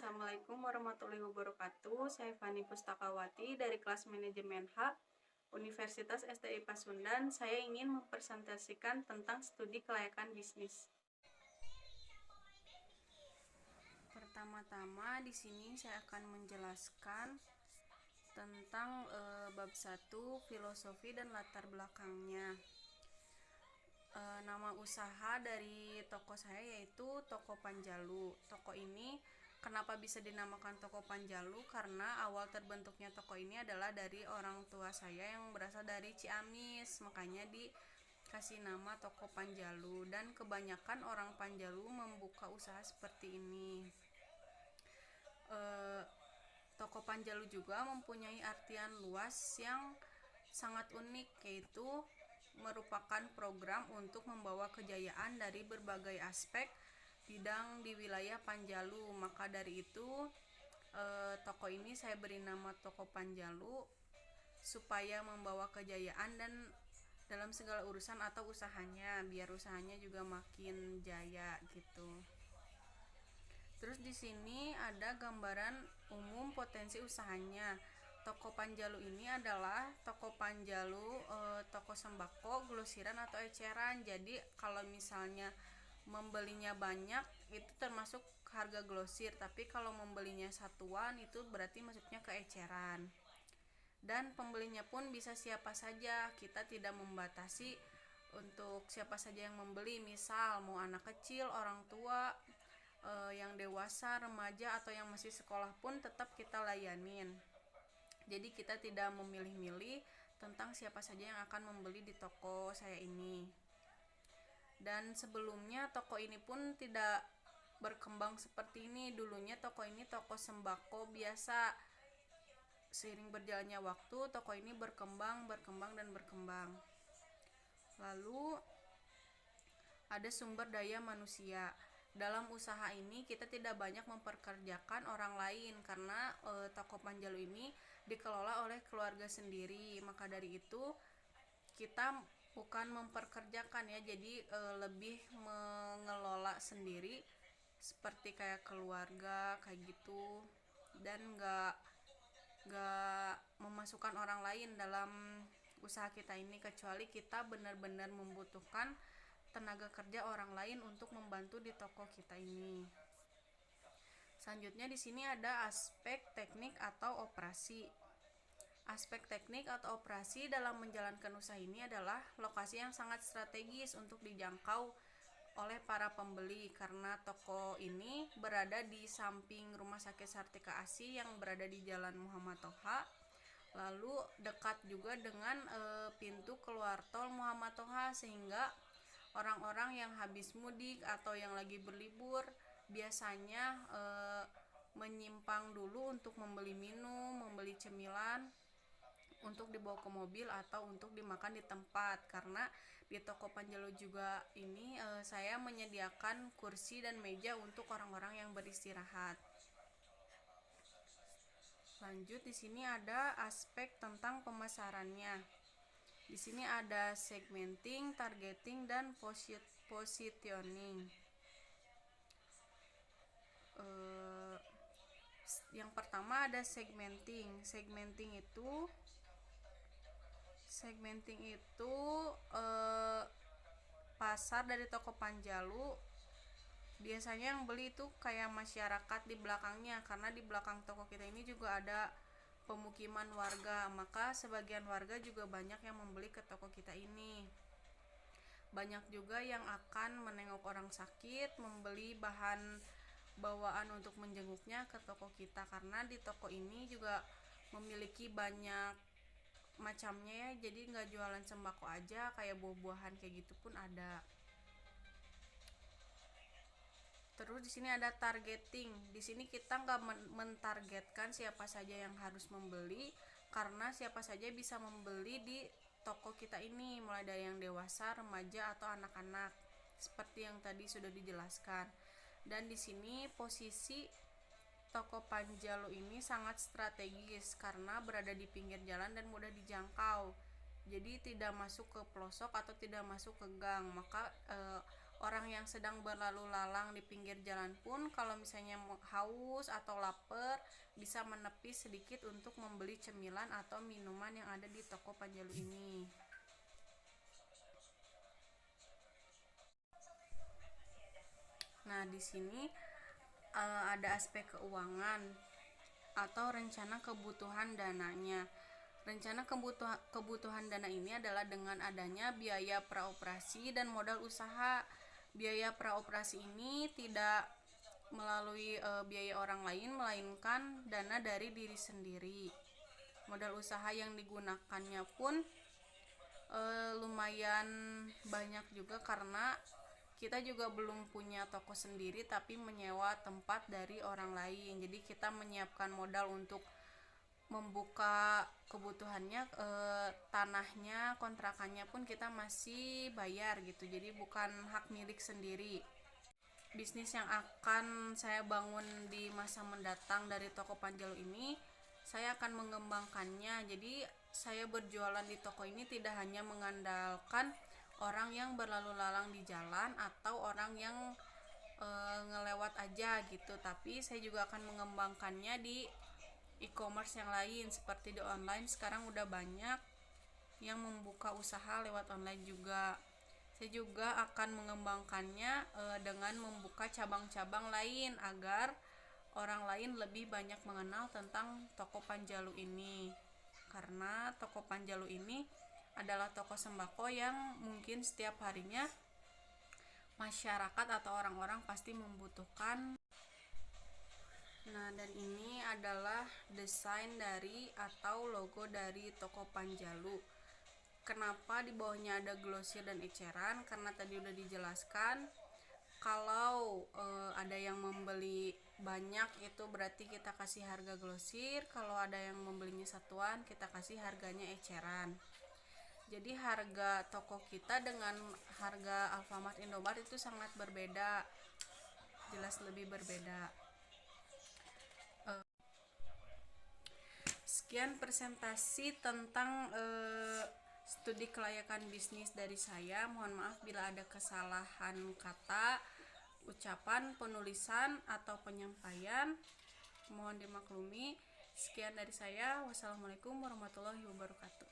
Assalamualaikum warahmatullahi wabarakatuh. Saya Fani Pustakawati dari kelas Manajemen H Universitas STI Pasundan. Saya ingin mempresentasikan tentang studi kelayakan bisnis. Pertama-tama di sini saya akan menjelaskan tentang bab 1 filosofi dan latar belakangnya. Nama usaha dari toko saya yaitu Toko Panjalu. Toko ini kenapa bisa dinamakan Toko Panjalu? Karena awal terbentuknya toko ini adalah dari orang tua saya yang berasal dari Ciamis, makanya dikasih nama Toko Panjalu. Dan kebanyakan orang Panjalu membuka usaha seperti ini. Toko Panjalu juga mempunyai artian luas yang sangat unik, yaitu merupakan program untuk membawa kejayaan dari berbagai aspek bidang di wilayah Panjalu. Maka dari itu toko ini saya beri nama Toko Panjalu supaya membawa kejayaan dan dalam segala urusan atau usahanya, biar usahanya juga makin jaya gitu. Terus di sini ada gambaran umum potensi usahanya. Toko Panjalu ini adalah toko Panjalu, toko sembako, glosiran atau eceran. Jadi kalau misalnya membelinya banyak itu termasuk harga glosir, tapi kalau membelinya satuan itu berarti masuknya ke eceran. Dan pembelinya pun bisa siapa saja, kita tidak membatasi untuk siapa saja yang membeli. Misal mau anak kecil, orang tua, yang dewasa, remaja, atau yang masih sekolah pun tetap kita layanin. Jadi kita tidak memilih-milih tentang siapa saja yang akan membeli di toko saya ini. Dan sebelumnya toko ini pun tidak berkembang seperti ini. Dulunya toko ini toko sembako biasa. Seiring berjalannya waktu, toko ini berkembang. Lalu ada sumber daya manusia. Dalam usaha ini kita tidak banyak memperkerjakan orang lain karena Toko Panjalu ini dikelola oleh keluarga sendiri. Maka dari itu kita bukan memperkerjakan ya, jadi lebih mengelola sendiri seperti kayak keluarga kayak gitu, dan nggak memasukkan orang lain dalam usaha kita ini, kecuali kita benar-benar membutuhkan tenaga kerja orang lain untuk membantu di toko kita ini. Selanjutnya di sini ada aspek teknik atau operasi. Aspek teknik atau operasi dalam menjalankan usaha ini adalah lokasi yang sangat strategis untuk dijangkau oleh para pembeli, karena toko ini berada di samping Rumah Sakit Sartika ASI yang berada di Jalan Muhammad Toha. Lalu dekat juga dengan pintu keluar tol Muhammad Toha, sehingga orang-orang yang habis mudik atau yang lagi berlibur biasanya menyimpang dulu untuk membeli minum, membeli cemilan untuk dibawa ke mobil atau untuk dimakan di tempat. Karena di Toko Panjalu juga ini saya menyediakan kursi dan meja untuk orang-orang yang beristirahat. Lanjut, di sini ada aspek tentang pemasarannya. Di sini ada segmenting, targeting, dan positioning. Yang pertama ada segmenting. Segmenting itu pasar dari Toko Panjalu. Biasanya yang beli itu kayak masyarakat di belakangnya, karena di belakang toko kita ini juga ada pemukiman warga, maka sebagian warga juga banyak yang membeli ke toko kita ini. Banyak juga yang akan menengok orang sakit, membeli bahan bawaan untuk menjenguknya ke toko kita, karena di toko ini juga memiliki banyak macamnya ya, jadi nggak jualan sembako aja, kayak buah-buahan kayak gitu pun ada. Terus di sini ada targeting. Di sini kita nggak mentargetkan siapa saja yang harus membeli, karena siapa saja bisa membeli di toko kita ini, mulai dari yang dewasa, remaja, atau anak-anak, seperti yang tadi sudah dijelaskan. Dan di sini posisi Toko Panjalu ini sangat strategis karena berada di pinggir jalan dan mudah dijangkau. Jadi tidak masuk ke pelosok atau tidak masuk ke gang, maka orang yang sedang berlalu lalang di pinggir jalan pun kalau misalnya haus atau lapar bisa menepi sedikit untuk membeli cemilan atau minuman yang ada di toko Panjalu ini. Nah, di sini ada aspek keuangan atau rencana kebutuhan dananya. Rencana kebutuhan dana ini adalah dengan adanya biaya praoperasi dan modal usaha. Biaya praoperasi ini tidak melalui biaya orang lain, melainkan dana dari diri sendiri. Modal usaha yang digunakannya pun lumayan banyak juga karena kita juga belum punya toko sendiri tapi menyewa tempat dari orang lain. Jadi kita menyiapkan modal untuk membuka kebutuhannya, tanahnya, kontrakannya pun kita masih bayar gitu. Jadi bukan hak milik sendiri. Bisnis yang akan saya bangun di masa mendatang dari toko Panjalu ini, saya akan mengembangkannya. Jadi saya berjualan di toko ini tidak hanya mengandalkan orang yang berlalu lalang di jalan atau orang yang ngelewat aja gitu, tapi saya juga akan mengembangkannya di e-commerce yang lain. Seperti di online sekarang udah banyak yang membuka usaha lewat online juga. Saya juga akan mengembangkannya dengan membuka cabang-cabang lain agar orang lain lebih banyak mengenal tentang toko Panjalu ini. Karena toko Panjalu ini adalah toko sembako yang mungkin setiap harinya masyarakat atau orang-orang pasti membutuhkan. Nah, dan ini adalah desain dari atau logo dari toko Panjalu. Kenapa di bawahnya ada glosir dan eceran? Karena tadi udah dijelaskan kalau ada yang membeli banyak itu berarti kita kasih harga glosir, kalau ada yang membelinya satuan kita kasih harganya eceran. Jadi harga toko kita dengan harga Alfamart, Indomart itu sangat berbeda, jelas lebih berbeda. Sekian presentasi tentang studi kelayakan bisnis dari saya. Mohon maaf bila ada kesalahan kata, ucapan, penulisan, atau penyampaian. Mohon dimaklumi. Sekian dari saya. Wassalamualaikum warahmatullahi wabarakatuh.